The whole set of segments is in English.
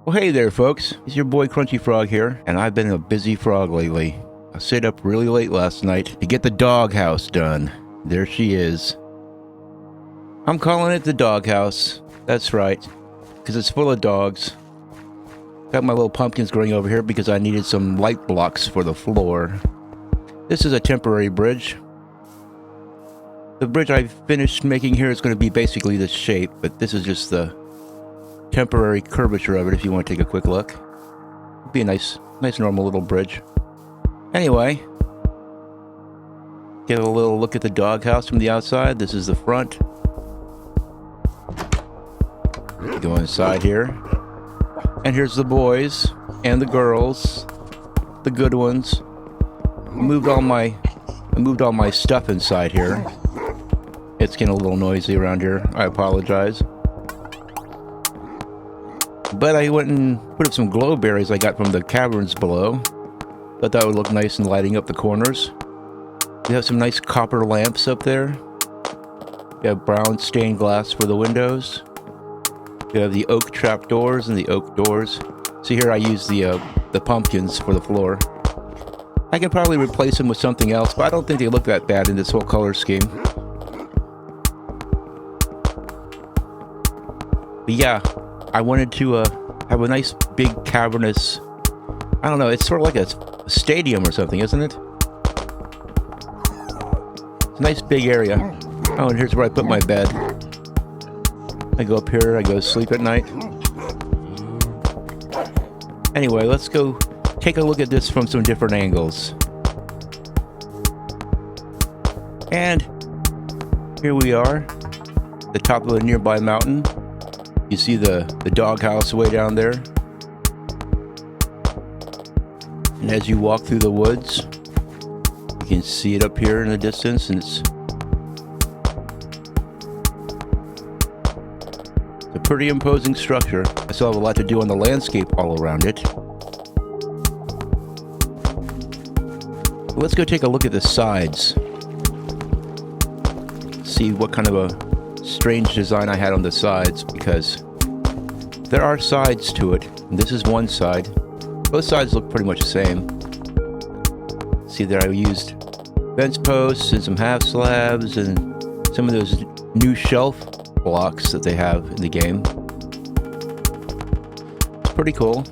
Well, hey there, folks. It's your boy Crunchy Frog here, and I've been a busy frog lately. I stayed up really late last night to get the doghouse done. There she is. I'm calling it the doghouse. That's right, because it's full of dogs. Got my little pumpkins growing over here because I needed some light blocks for the floor. This is a temporary bridge. The bridge I finished making here is going to be basically this shape, but this is just the temporary curvature of it if you want to take a quick look. It'd be a nice normal little bridge. Anyway, get a little look at the doghouse from the outside. This is the front. Go inside here. And here's the boys and the girls, the good ones. I moved all my stuff inside here. It's getting a little noisy around here. I apologize. But I went and put up some glow berries I got from the caverns below. Thought that would look nice in lighting up the corners. We have some nice copper lamps up there. We have brown stained glass for the windows. We have the oak trap doors and the oak doors. See here I use the pumpkins for the floor. I can probably replace them with something else, but I don't think they look that bad in this whole color scheme. But yeah, I wanted to have a nice big cavernous, I don't know, it's sort of like a stadium or something, isn't it? It's a nice big area. Oh, and here's where I put my bed. I go up here, I go to sleep at night. Anyway, let's go take a look at this from some different angles. And here we are, the top of a nearby mountain. You see the doghouse way down there. And as you walk through the woods, you can see it up here in the distance, and it's a pretty imposing structure. I still have a lot to do on the landscape all around it. Let's go take a look at the sides. See what kind of a strange design I had on the sides, because there are sides to it. And this is one side. Both sides look pretty much the same. See there I used fence posts and some half slabs and some of those new shelf blocks that they have in the game. It's pretty cool.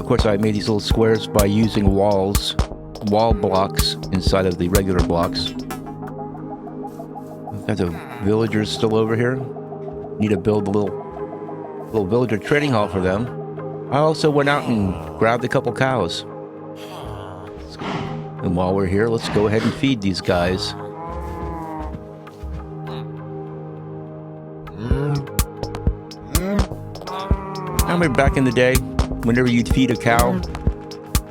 Of course, I made these little squares by using wall blocks inside of the regular blocks. Got the villagers still over here. Need to build a little villager training hall for them. I also went out and grabbed a couple cows. And while we're here, let's go ahead and feed these guys. I remember back in the day, whenever you'd feed a cow,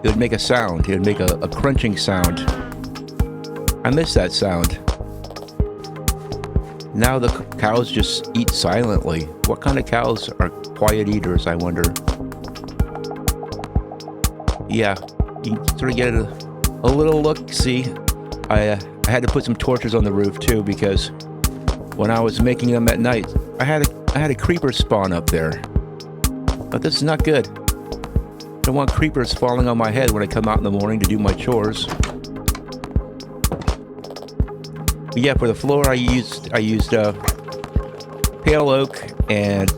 it would make a sound. It would make a crunching sound. I miss that sound. Now the cows just eat silently. What kind of cows are quiet eaters, I wonder? Yeah, you sort of get a little look. See, I had to put some torches on the roof too, because when I was making them at night, I had a creeper spawn up there. But this is not good. Don't want creepers falling on my head when I come out in the morning to do my chores. But yeah, for the floor I used pale oak and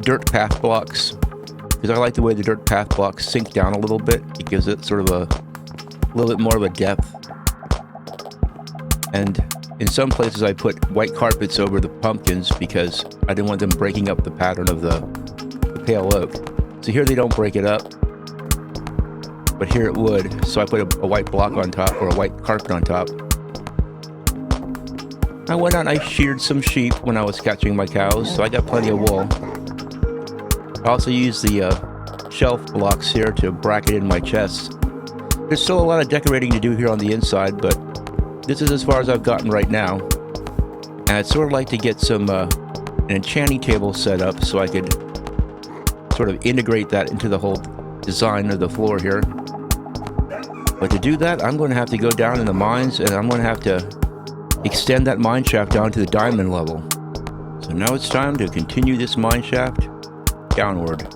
dirt path blocks, because I like the way the dirt path blocks sink down a little bit. It gives it sort of a little bit more of a depth. And in some places I put white carpets over the pumpkins because I didn't want them breaking up the pattern of the pale oak. So here they don't break it up, but here it would. So I put a white block on top, or a white carpet on top. I went out and I sheared some sheep when I was catching my cows, so I got plenty of wool. I also used the shelf blocks here to bracket in my chests. There's still a lot of decorating to do here on the inside, but this is as far as I've gotten right now. And I'd sort of like to get some an enchanting table set up so I could sort of integrate that into the whole design of the floor here. But to do that, I'm going to have to go down in the mines, and I'm going to have to extend that mine shaft down to the diamond level. So now it's time to continue this mine shaft downward.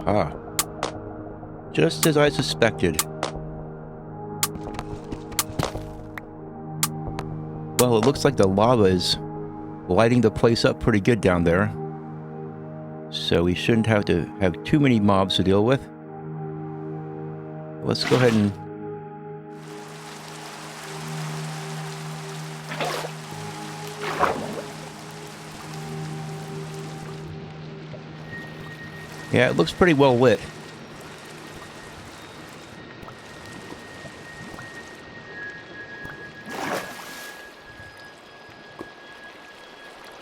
Aha. Just as I suspected. Well, it looks like the lava is lighting the place up pretty good down there. So we shouldn't have to have too many mobs to deal with. Let's go ahead and... Yeah, it looks pretty well lit.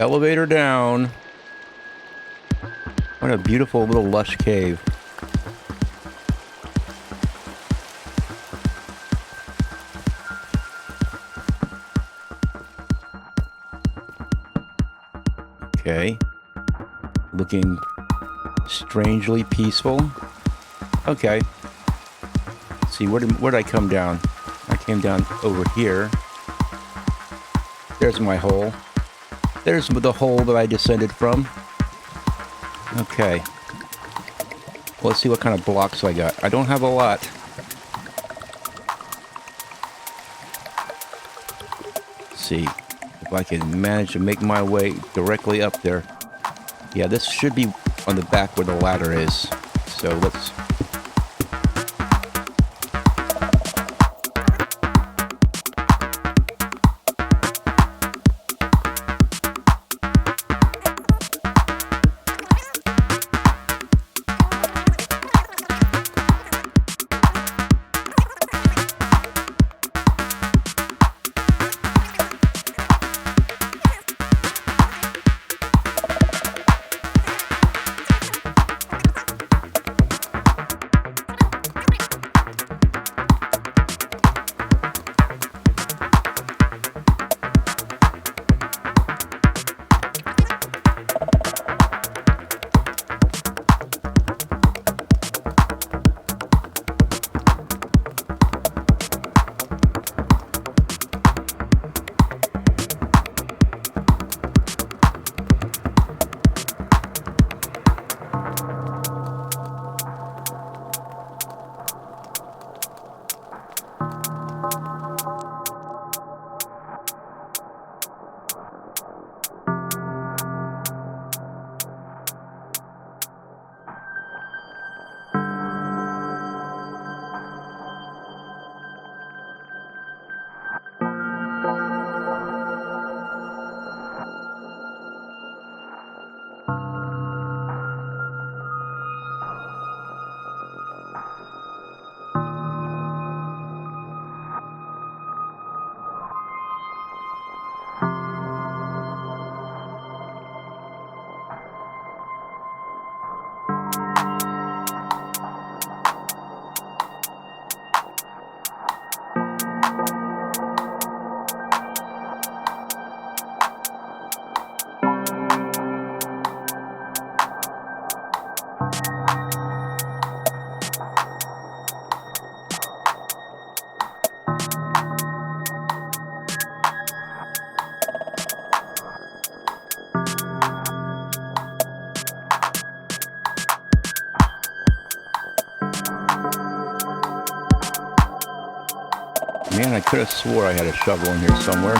Elevator down. What a beautiful little lush cave. Okay. Looking strangely peaceful. Okay. Let's see, where did I come down? I came down over here. There's my hole. There's the hole that I descended from. Okay. Let's see what kind of blocks I got. I don't have a lot. Let's see if I can manage to make my way directly up there. Yeah, this should be on the back where the ladder is. So let's... Man, I could have swore I had a shovel in here somewhere.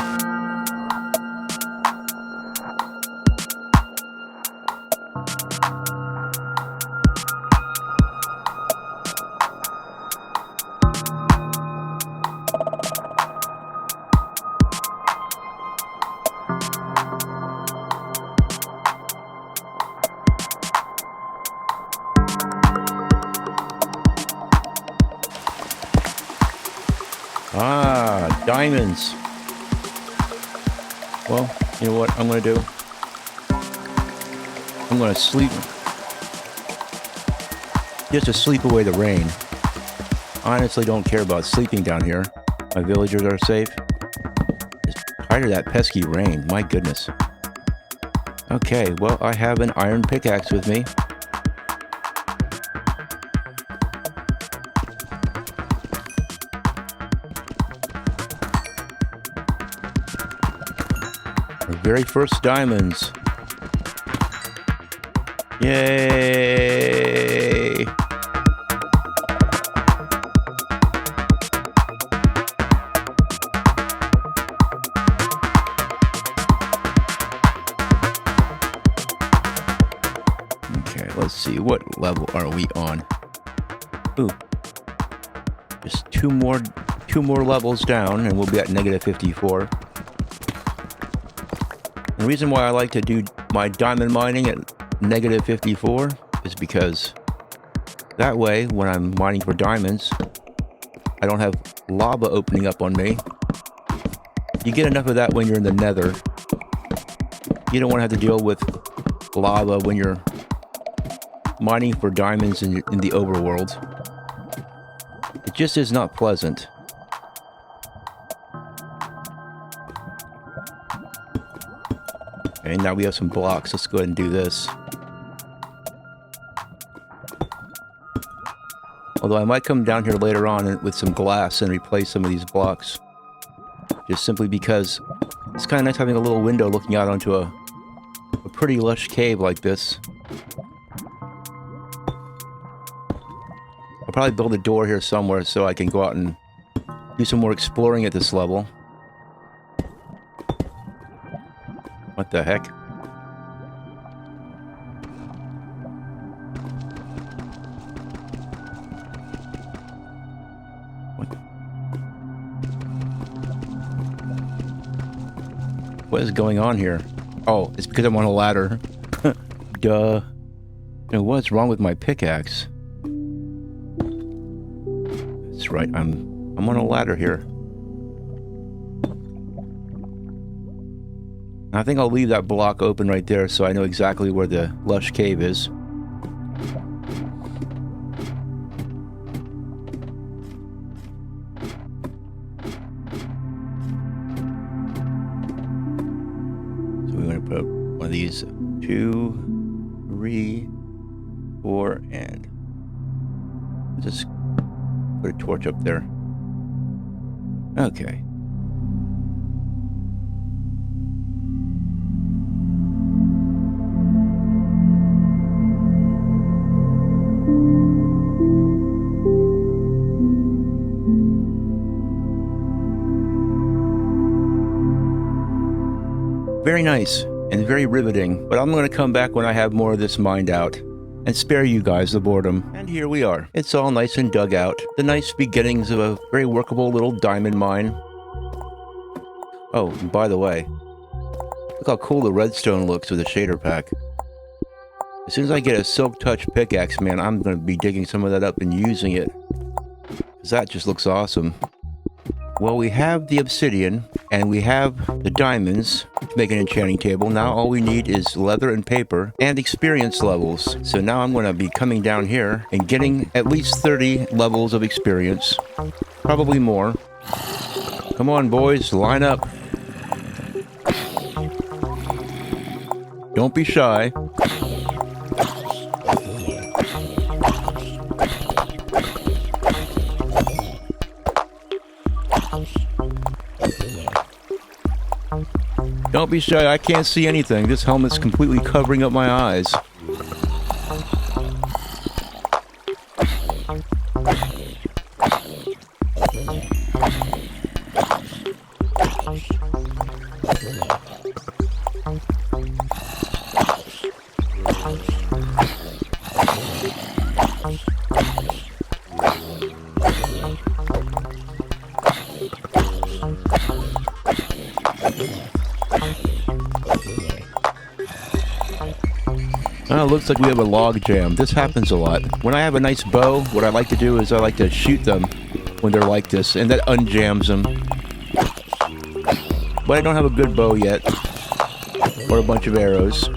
Ah, diamonds. Well, you know what I'm going to do? I'm going to sleep. Just to sleep away the rain. I honestly don't care about sleeping down here. My villagers are safe. Just tired of that pesky rain. My goodness. Okay, well, I have an iron pickaxe with me. Our very first diamonds. Yay! Okay, let's see. What level are we on? Ooh. Just two more levels down, and we'll be at negative 54. The reason why I like to do my diamond mining at negative 54 is because that way, when I'm mining for diamonds, I don't have lava opening up on me. You get enough of that when you're in the nether. You don't want to have to deal with lava when you're mining for diamonds in the overworld. It just is not pleasant. Okay, now we have some blocks. Let's go ahead and do this. Although I might come down here later on with some glass and replace some of these blocks. Just simply because it's kind of nice having a little window looking out onto a pretty lush cave like this. I'll probably build a door here somewhere so I can go out and do some more exploring at this level. What the heck? What is going on here? Oh, it's because I'm on a ladder. Duh. You know, what's wrong with my pickaxe? That's right, I'm on a ladder here. I think I'll leave that block open right there so I know exactly where the lush cave is. So we're going to put one of these 2, 3, 4, and just put a torch up there. Okay. Very nice and very riveting, but I'm going to come back when I have more of this mined out and spare you guys the boredom. And here we are. It's all nice and dug out. The nice beginnings of a very workable little diamond mine. Oh, and by the way, look how cool the redstone looks with the shader pack. As soon as I get a silk touch pickaxe, man, I'm going to be digging some of that up and using it. Because that just looks awesome. Well, we have the obsidian, and we have the diamonds to make an enchanting table. Now all we need is leather and paper, and experience levels. So now I'm going to be coming down here and getting at least 30 levels of experience. Probably more. Come on, boys, line up. Don't be shy. Don't be shy, I can't see anything. This helmet's completely covering up my eyes. Oh, looks like we have a log jam. This happens a lot. When I have a nice bow, what I like to do is I like to shoot them when they're like this, and that unjams them. But I don't have a good bow yet, or a bunch of arrows.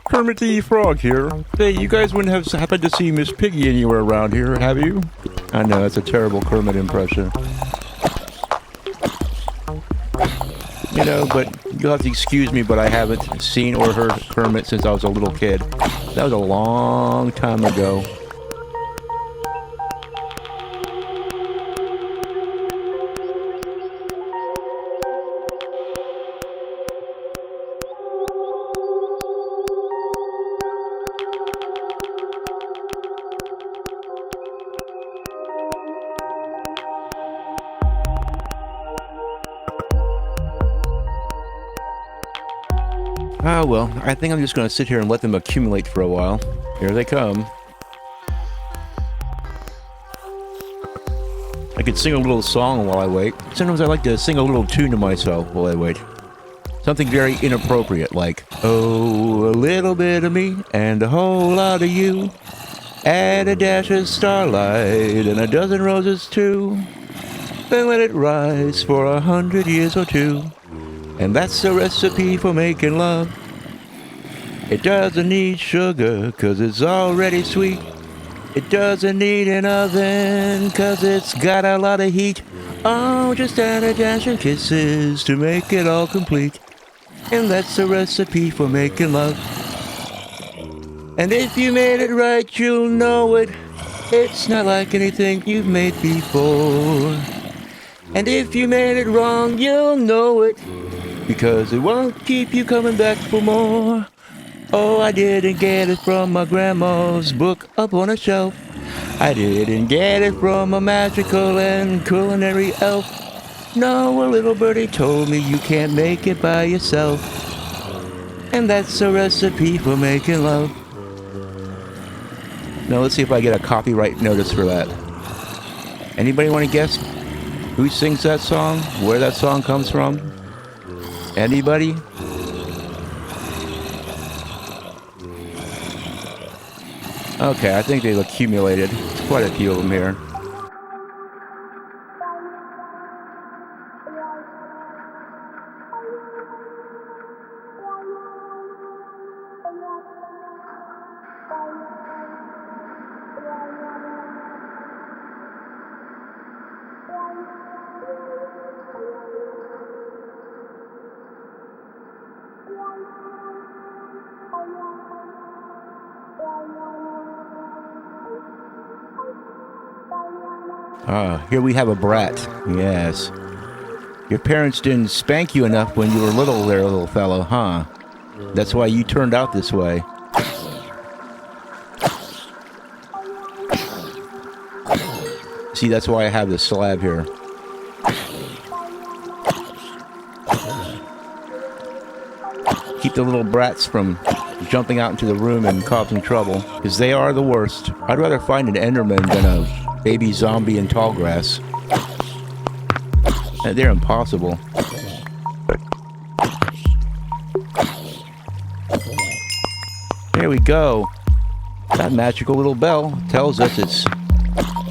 Kermit the Frog here. Hey, you guys wouldn't have happened to see Miss Piggy anywhere around here, have you? I know, that's a terrible Kermit impression. You know, but you'll have to excuse me, but I haven't seen or heard Kermit since I was a little kid. That was a long time ago. Oh well, I think I'm just gonna sit here and let them accumulate for a while. Here they come. I could sing a little song while I wait. Sometimes I like to sing a little tune to myself while I wait. Something very inappropriate, like, oh, a little bit of me and a whole lot of you. Add a dash of starlight and a dozen roses too. Then let it rise for 100 years or two. And that's the recipe for making love. It doesn't need sugar, 'cause it's already sweet. It doesn't need an oven, 'cause it's got a lot of heat. Oh, just add a dash of kisses to make it all complete. And that's the recipe for making love. And if you made it right, you'll know it. It's not like anything you've made before. And if you made it wrong, you'll know it, because it won't keep you coming back for more. Oh, I didn't get it from my grandma's book up on a shelf. I didn't get it from a magical and culinary elf. No, a little birdie told me you can't make it by yourself. And that's a recipe for making love. Now let's see if I get a copyright notice for that. Anybody want to guess who sings that song? Where that song comes from? Anybody? Okay, I think they've accumulated. There's quite a few of them here. Here we have a brat. Yes. Your parents didn't spank you enough when you were little there, little fellow, huh? That's why you turned out this way. See, that's why I have this slab here. Keep the little brats from jumping out into the room and causing trouble, because they are the worst. I'd rather find an Enderman than a baby zombie in tall grass. They're impossible. There we go. That magical little bell tells us it's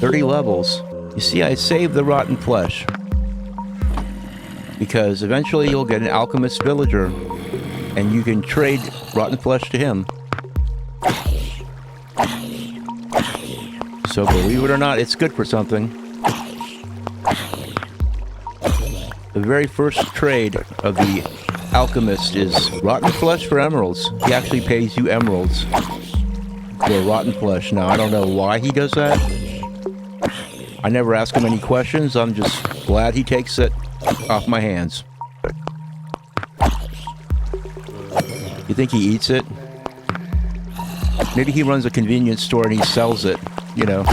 30 levels. You see, I saved the rotten flesh, because eventually you'll get an alchemist villager and you can trade rotten flesh to him. So believe it or not, it's good for something. The very first trade of the alchemist is rotten flesh for emeralds. He actually pays you emeralds for rotten flesh. Now, I don't know why he does that. I never ask him any questions. I'm just glad he takes it off my hands. You think he eats it? Maybe he runs a convenience store and he sells it. You know,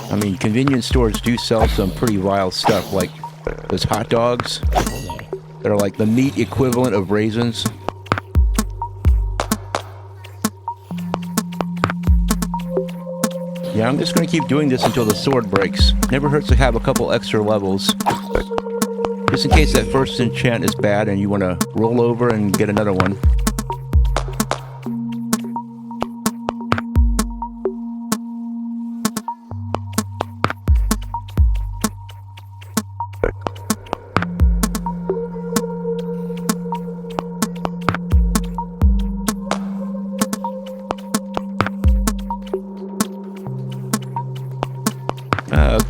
I mean, convenience stores do sell some pretty vile stuff, like those hot dogs that are like the meat equivalent of raisins. Yeah, I'm just going to keep doing this until the sword breaks. Never hurts to have a couple extra levels, just in case that first enchant is bad and you want to roll over and get another one.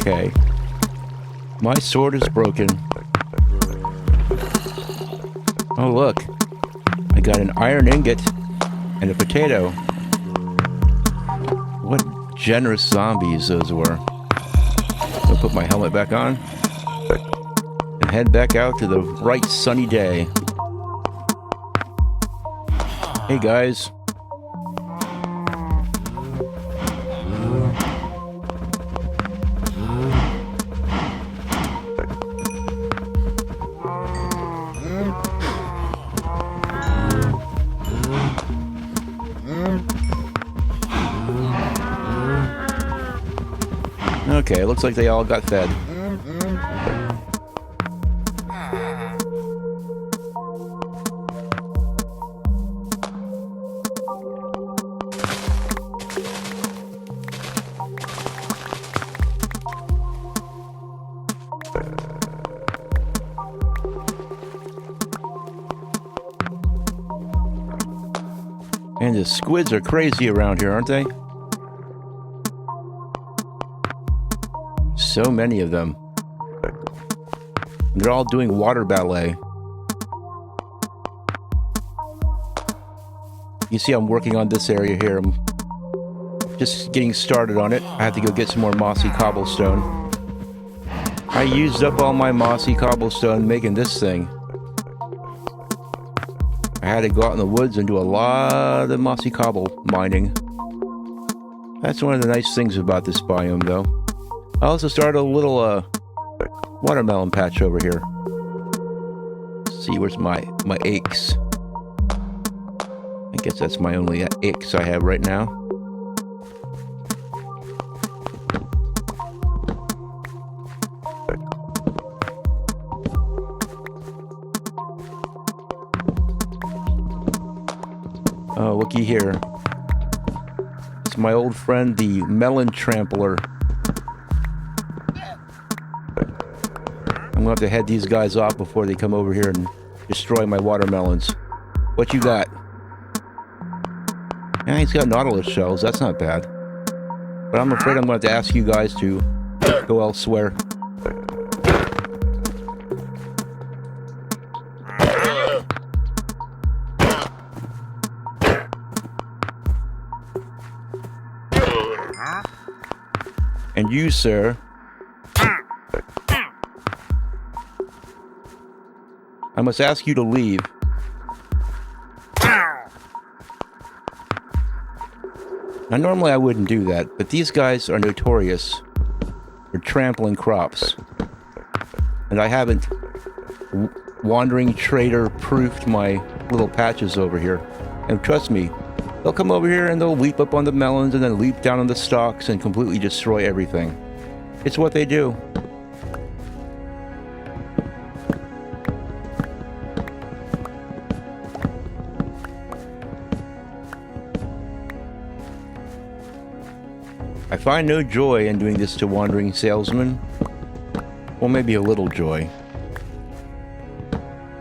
Okay. My sword is broken. Oh, look. I got an iron ingot and a potato. What generous zombies those were. I'll put my helmet back on and head back out to the bright sunny day. Hey, guys. Okay, it looks like they all got fed. And the squids are crazy around here, aren't they? So many of them. They're all doing water ballet. You see I'm working on this area here. I'm just getting started on it. I have to go get some more mossy cobblestone. I used up all my mossy cobblestone making this thing. I had to go out in the woods and do a lot of mossy cobble mining. That's one of the nice things about this biome, though. I also started a little watermelon patch over here. Let's see, where's my aches? I guess that's my only aches I have right now. Oh, looky here. It's my old friend, the melon trampler. I'm gonna have to head these guys off before they come over here and destroy my watermelons. What you got? Yeah, he's got nautilus shells. That's not bad. But I'm afraid I'm gonna have to ask you guys to go elsewhere. And you, sir, I must ask you to leave. Now, normally I wouldn't do that, but these guys are notorious for trampling crops. And I haven't wandering trader proofed my little patches over here. And trust me, they'll come over here and they'll leap up on the melons and then leap down on the stalks and completely destroy everything. It's what they do. I find no joy in doing this to wandering salesmen. Well, maybe a little joy.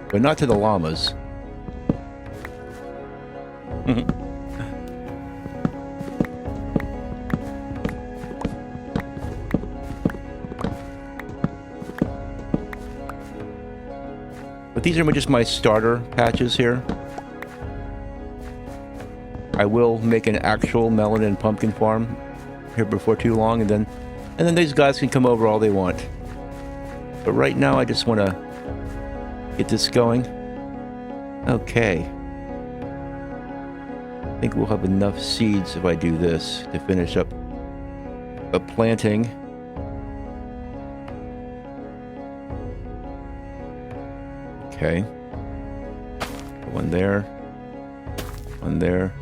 But not to the llamas. But these are just my starter patches here. I will make an actual melon and pumpkin farm here before too long, and then these guys can come over all they want. But right now I just want to get this going. Okay. I think we'll have enough seeds if I do this to finish up a planting. Okay. One there. One there.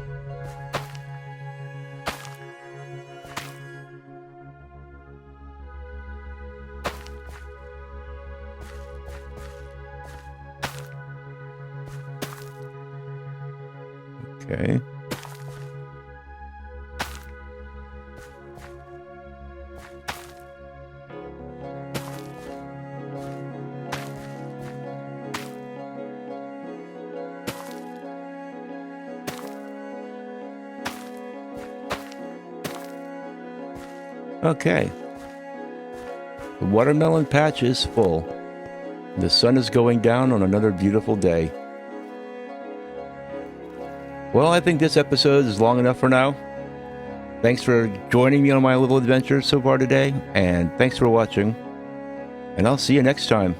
Okay. Okay. The watermelon patch is full. The sun is going down on another beautiful day. Well, I think this episode is long enough for now. Thanks for joining me on my little adventure so far today, and thanks for watching. And I'll see you next time.